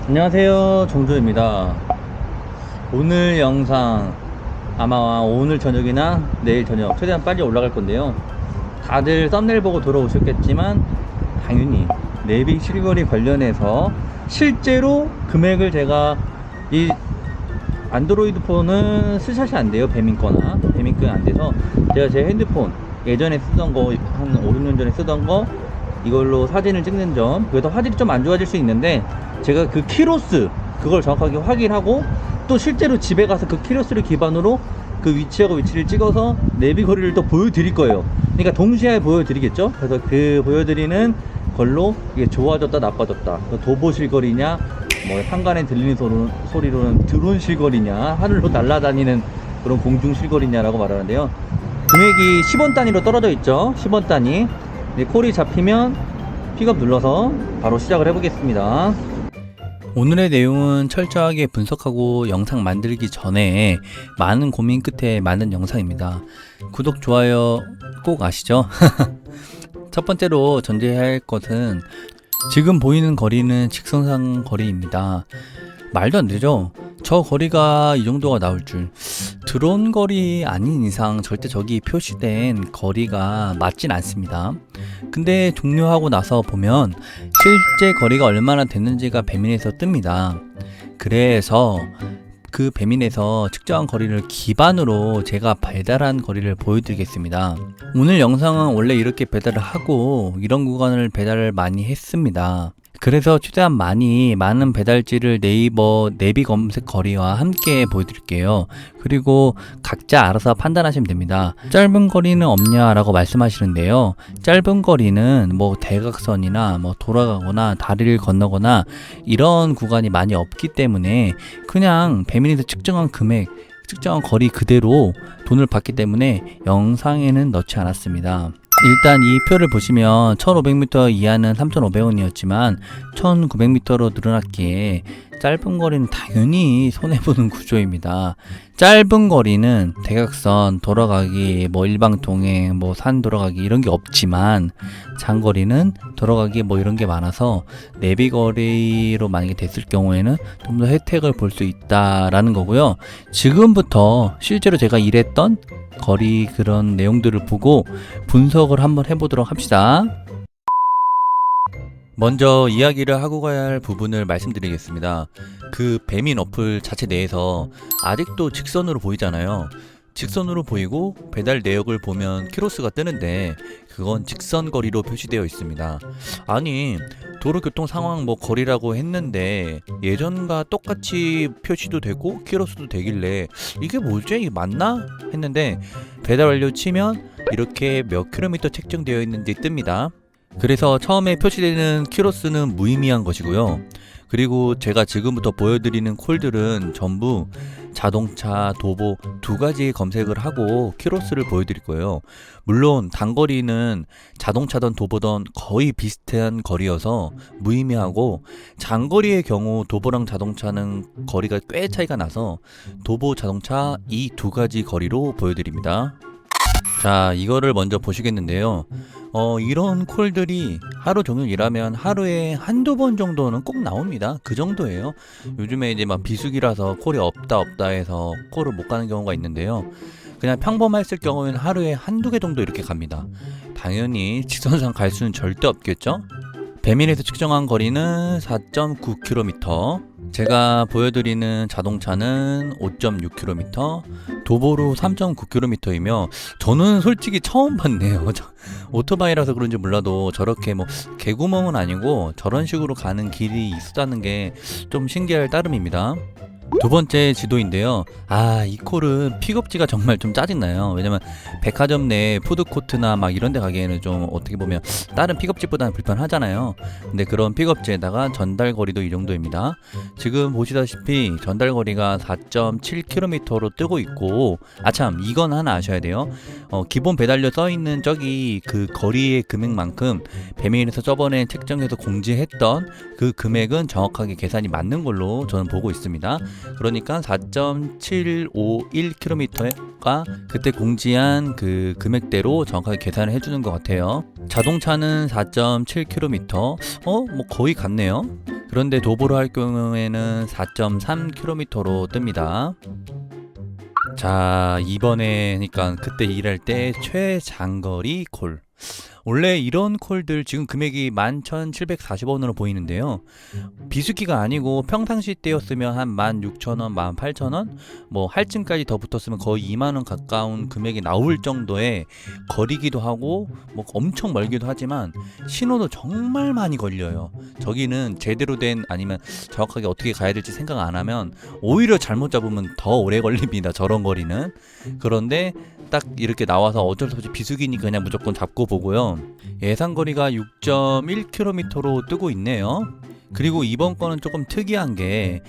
안녕하세요, 정조입니다. 오늘 영상 아마 오늘 저녁이나 내일 저녁 최대한 빨리 올라갈 건데요. 다들 썸네일 보고 돌아오셨겠지만 당연히 내비 실거리 관련해서 실제로 금액을 제가 이 안드로이드 폰은 스샷이 안 돼요. 배민거나 배민거는 안 돼서 제가 제 핸드폰 예전에 쓰던 거 한 5, 6년 전에 쓰던 거 이걸로 사진을 찍는 점, 그래서 화질이 좀 안 좋아질 수 있는데 제가 그 키로수 그걸 정확하게 확인하고 또 실제로 집에 가서 그 키로수를 기반으로 그 위치하고 위치를 찍어서 내비 거리를 또 보여드릴 거예요. 그러니까 동시에 보여드리겠죠. 그래서 그 보여드리는 걸로 이게 좋아졌다 나빠졌다, 도보 실거리냐, 뭐 한간에 들리는 소리로는 드론 실거리냐, 하늘로 날아다니는 그런 공중 실거리냐라고 말하는데요. 금액이 10원 단위로 떨어져 있죠. 10원 단위. 콜이 잡히면 픽업 눌러서 바로 시작을 해보겠습니다. 오늘의 내용은 철저하게 분석하고 영상 만들기 전에 많은 고민 끝에 만든 영상입니다. 구독, 좋아요 꼭 아시죠? 첫 번째로 전제해야 할 것은 지금 보이는 거리는 직선상 거리입니다. 말도 안 되죠? 저 거리가 이 정도가 나올 줄. 드론 거리 아닌 이상 절대 저기 표시된 거리가 맞진 않습니다. 근데 종료하고 나서 보면 실제 거리가 얼마나 됐는지가 배민에서 뜹니다. 그래서 그 배민에서 측정한 거리를 기반으로 제가 배달한 거리를 보여드리겠습니다. 오늘 영상은 원래 이렇게 배달을 하고 이런 구간을 배달을 많이 했습니다. 그래서 최대한 많은 배달지를 네이버 내비 검색 거리와 함께 보여드릴게요. 그리고 각자 알아서 판단하시면 됩니다. 짧은 거리는 없냐라고 말씀하시는데요. 짧은 거리는 뭐 대각선이나 뭐 돌아가거나 다리를 건너거나 이런 구간이 많이 없기 때문에 그냥 배민에서 측정한 금액, 측정한 거리 그대로 돈을 받기 때문에 영상에는 넣지 않았습니다. 일단 이 표를 보시면 1500m 이하는 3,500원이었지만 1900m로 늘어났기에 짧은 거리는 당연히 손해보는 구조입니다. 짧은 거리는 대각선, 돌아가기, 뭐 일방통행, 뭐 산 돌아가기 이런 게 없지만 장거리는 돌아가기 뭐 이런 게 많아서 내비 거리로 만약에 됐을 경우에는 좀 더 혜택을 볼 수 있다라는 거고요. 지금부터 실제로 제가 일했던 거리 그런 내용들을 보고 분석을 한번 해보도록 합시다. 먼저 이야기를 하고 가야 할 부분을 말씀드리겠습니다. 그 배민 어플 자체 내에서 아직도 직선으로 보이잖아요. 직선으로 보이고 배달 내역을 보면 키로수가 뜨는데 그건 직선 거리로 표시되어 있습니다. 아니, 도로교통 상황 뭐 거리라고 했는데 예전과 똑같이 표시도 되고 키로수도 되길래 이게 뭐지? 이게 맞나? 했는데 배달 완료 치면 이렇게 몇 킬로미터 책정되어 있는지 뜹니다. 그래서 처음에 표시되는 키로수는 무의미한 것이고요. 그리고 제가 지금부터 보여드리는 콜들은 전부 자동차, 도보 두 가지 검색을 하고 키로수를 보여드릴 거예요. 물론 단거리는 자동차든 도보든 거의 비슷한 거리여서 무의미하고, 장거리의 경우 도보랑 자동차는 거리가 꽤 차이가 나서 도보, 자동차 이 두 가지 거리로 보여드립니다. 자, 이거를 먼저 보시겠는데요. 이런 콜들이 하루 종일 일하면 하루에 한두 번 정도는 꼭 나옵니다. 그 정도예요. 요즘에 이제 막 비수기라서 콜이 없다 해서 콜을 못 가는 경우가 있는데요. 그냥 평범했을 경우에는 하루에 한두 개 정도 이렇게 갑니다. 당연히 직선상 갈 수는 절대 없겠죠? 배민에서 측정한 거리는 4.9km, 제가 보여드리는 자동차는 5.6km, 도보로 3.9km이며 저는 솔직히 처음 봤네요. 오토바이라서 그런지 몰라도 저렇게 뭐 개구멍은 아니고 저런 식으로 가는 길이 있다는 게 좀 신기할 따름입니다. 두 번째 지도인데요. 이 콜은 픽업지가 정말 좀 짜증나요. 왜냐면 백화점 내 푸드코트나 막 이런 데 가기에는 좀 어떻게 보면 다른 픽업지보다는 불편하잖아요. 근데 그런 픽업지에다가 전달거리도 이 정도입니다. 지금 보시다시피 전달거리가 4.7km로 뜨고 있고, 참 이건 하나 아셔야 돼요. 기본 배달료 써있는 저기 그 거리의 금액만큼 배민에서 저번에 책정해서 공지했던 그 금액은 정확하게 계산이 맞는 걸로 저는 보고 있습니다. 그러니까 4.751km가 그때 공지한 그 금액대로 정확하게 계산을 해주는 것 같아요. 자동차는 4.7km, 뭐 거의 같네요. 그런데 도보로 할 경우에는 4.3km로 뜹니다. 자, 이번에 그러니까 그때 일할 때 최장거리 콜. 원래 이런 콜들 지금 금액이 11,740원으로 보이는데요. 비수기가 아니고 평상시 때였으면 한 16,000원, 18,000원, 뭐 할증까지 더 붙었으면 거의 2만원 가까운 금액이 나올 정도의 거리기도 하고 뭐 엄청 멀기도 하지만 신호도 정말 많이 걸려요. 저기는 제대로 된 아니면 정확하게 어떻게 가야 될지 생각 안 하면 오히려 잘못 잡으면 더 오래 걸립니다. 저런 거리는. 그런데 딱 이렇게 나와서 어쩔 수 없이 비수기니까 그냥 무조건 잡고 보고요. 예상 거리가 6.1km로 뜨고 있네요. 그리고 이번 거는 조금 특이한 게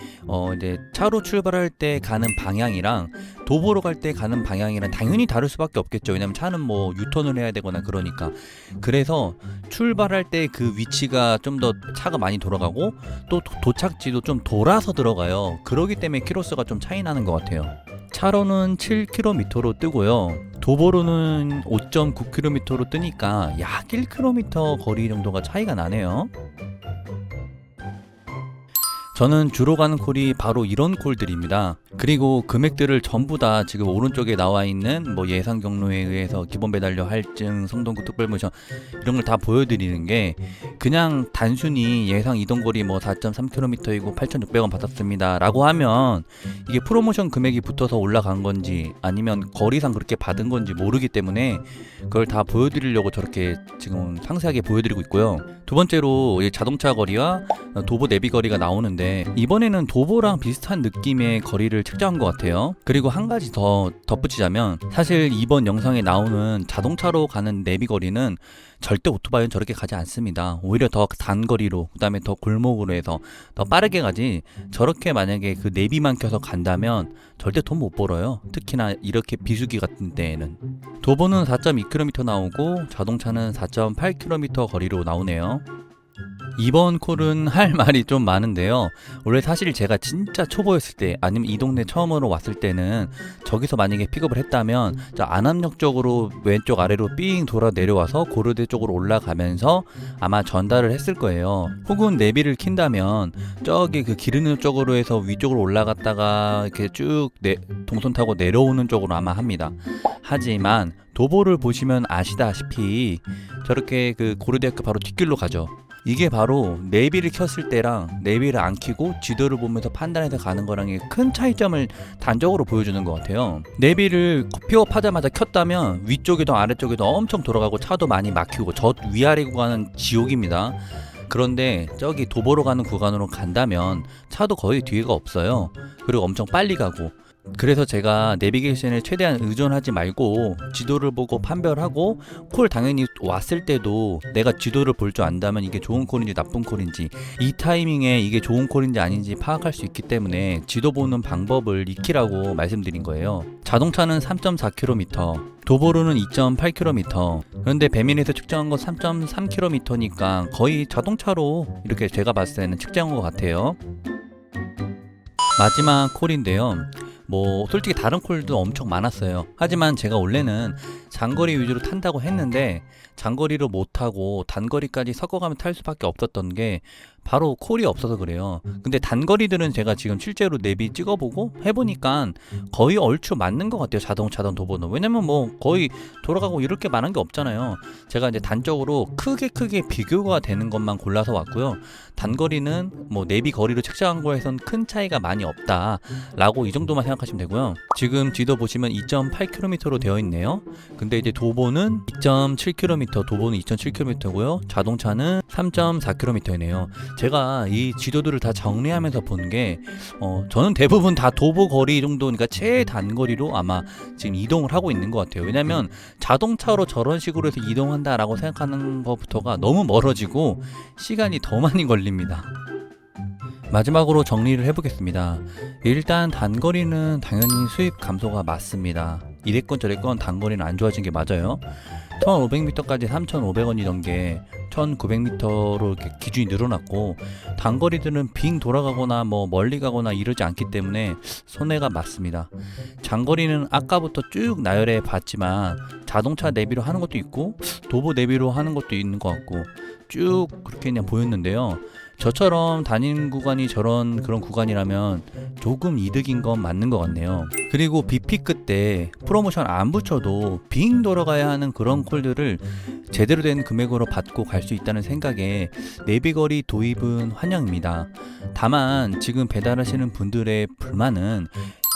이제 차로 출발할 때 가는 방향이랑 도보로 갈 때 가는 방향이랑 당연히 다를 수밖에 없겠죠. 왜냐면 차는 뭐 유턴을 해야 되거나 그러니까. 그래서 출발할 때 그 위치가 좀 더 차가 많이 돌아가고 또 도착지도 좀 돌아서 들어가요. 그러기 때문에 키로수가 좀 차이 나는 것 같아요. 차로는 7km로 뜨고요. 도보로는 5.9km로 뜨니까 약 1km 거리 정도가 차이가 나네요. 저는 주로 가는 콜이 바로 이런 콜들입니다. 그리고 금액들을 전부 다 지금 오른쪽에 나와 있는 뭐 예상 경로에 의해서 기본 배달료 할증, 성동구 특별 모션 이런 걸 다 보여드리는 게 그냥 단순히 예상 이동거리 뭐 4.3km이고 8,600원 받았습니다 라고 하면 이게 프로모션 금액이 붙어서 올라간 건지 아니면 거리상 그렇게 받은 건지 모르기 때문에 그걸 다 보여드리려고 저렇게 지금 상세하게 보여드리고 있고요. 두 번째로 자동차 거리와 도보 내비 거리가 나오는데 이번에는 도보랑 비슷한 느낌의 거리를 측정한 것 같아요. 그리고 한 가지 더 덧붙이자면 사실 이번 영상에 나오는 자동차로 가는 내비 거리는 절대 오토바이는 저렇게 가지 않습니다. 오히려 더 단거리로 그다음에 더 골목으로 해서 더 빠르게 가지 저렇게 만약에 그 내비만 켜서 간다면 절대 돈 못 벌어요. 특히나 이렇게 비수기 같은 때에는. 도보는 4.2km 나오고 자동차는 4.8km 거리로 나오네요. 이번 콜은 할 말이 좀 많은데요. 원래 사실 제가 진짜 초보였을 때 아니면 이 동네 처음으로 왔을 때는 저기서 만약에 픽업을 했다면 저 안암역 쪽으로 왼쪽 아래로 삥 돌아 내려와서 고려대 쪽으로 올라가면서 아마 전달을 했을 거예요. 혹은 내비를 킨다면 저기 그 기르는 쪽으로 해서 위쪽으로 올라갔다가 이렇게 쭉 동선 타고 내려오는 쪽으로 아마 합니다. 하지만 도보를 보시면 아시다시피 저렇게 그 고려대학교 바로 뒷길로 가죠. 이게 바로 내비를 켰을 때랑 내비를 안 켜고 지도를 보면서 판단해서 가는 거랑의 큰 차이점을 단적으로 보여주는 것 같아요. 내비를 픽업하자마자 켰다면 위쪽에도 아래쪽에도 엄청 돌아가고 차도 많이 막히고 저 위아래 구간은 지옥입니다. 그런데 저기 도보로 가는 구간으로 간다면 차도 거의 뒤에가 없어요. 그리고 엄청 빨리 가고 그래서 제가 내비게이션에 최대한 의존하지 말고 지도를 보고 판별하고 콜 당연히 왔을 때도 내가 지도를 볼 줄 안다면 이게 좋은 콜인지 나쁜 콜인지 이 타이밍에 이게 좋은 콜인지 아닌지 파악할 수 있기 때문에 지도 보는 방법을 익히라고 말씀드린 거예요. 자동차는 3.4km, 도보로는 2.8km. 그런데 배민에서 측정한 건 3.3km니까 거의 자동차로 이렇게 제가 봤을 때는 측정한 것 같아요. 마지막 콜인데요. 뭐 솔직히 다른 콜도 엄청 많았어요. 하지만 제가 원래는 장거리 위주로 탄다고 했는데 장거리로 못 타고 단거리까지 섞어가면 탈 수밖에 없었던 게 바로 콜이 없어서 그래요. 근데 단거리들은 제가 지금 실제로 내비 찍어보고 해보니까 거의 얼추 맞는 것 같아요. 자동차든 도보는. 왜냐면 뭐 거의 돌아가고 이렇게 많은 게 없잖아요. 제가 이제 단적으로 크게 비교가 되는 것만 골라서 왔고요. 단거리는 뭐 내비 거리로 측정한 거에선 큰 차이가 많이 없다 라고 이 정도만 생각하시면 되고요. 지금 지도 보시면 2.8km로 되어 있네요. 근데 이제 도보는 2.7km, 도보는 2.7km고요. 자동차는 3.4km이네요. 제가 이 지도들을 다 정리하면서 본 게 저는 대부분 다 도보 거리 정도니까 최단거리로 아마 지금 이동을 하고 있는 것 같아요. 왜냐면 자동차로 저런 식으로 해서 이동한다라고 생각하는 것부터가 너무 멀어지고 시간이 더 많이 걸립니다. 마지막으로 정리를 해보겠습니다. 일단 단거리는 당연히 수입 감소가 맞습니다. 이랬건 저랬건 단거리는 안 좋아진 게 맞아요. 1500m까지 3,500원이던 게 1900m로 이렇게 기준이 늘어났고, 단거리들은 빙 돌아가거나 뭐 멀리 가거나 이러지 않기 때문에 손해가 맞습니다. 장거리는 아까부터 쭉 나열해 봤지만 자동차 내비로 하는 것도 있고 도보 내비로 하는 것도 있는 것 같고 쭉 그렇게 그냥 보였는데요. 저처럼 다니는 구간이 그런 구간이라면 조금 이득인 건 맞는 것 같네요. 그리고 비피크 때 프로모션 안 붙여도 빙 돌아가야 하는 그런 콜들을 제대로 된 금액으로 받고 갈 수 있다는 생각에 내비거리 도입은 환영입니다. 다만 지금 배달하시는 분들의 불만은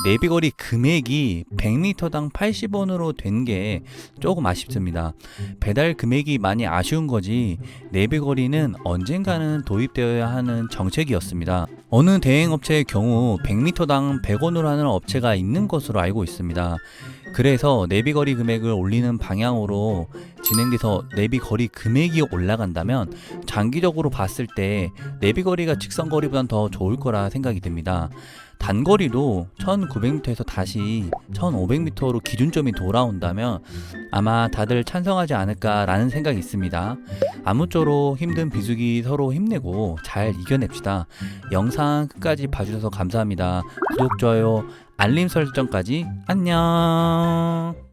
내비거리 금액이 100m당 80원으로 된 게 조금 아쉽습니다. 배달 금액이 많이 아쉬운 거지 내비거리는 언젠가는 도입되어야 하는 정책이었습니다. 어느 대행업체의 경우 100m당 100원으로 하는 업체가 있는 것으로 알고 있습니다. 그래서 내비거리 금액을 올리는 방향으로 진행돼서 내비거리 금액이 올라간다면 장기적으로 봤을 때 내비거리가 직선거리보단 더 좋을 거라 생각이 듭니다. 단거리도 1900m에서 다시 1500m로 기준점이 돌아온다면 아마 다들 찬성하지 않을까라는 생각이 있습니다. 아무쪼록 힘든 비수기 서로 힘내고 잘 이겨냅시다. 영상 끝까지 봐주셔서 감사합니다. 구독, 좋아요, 알림 설정까지 안녕.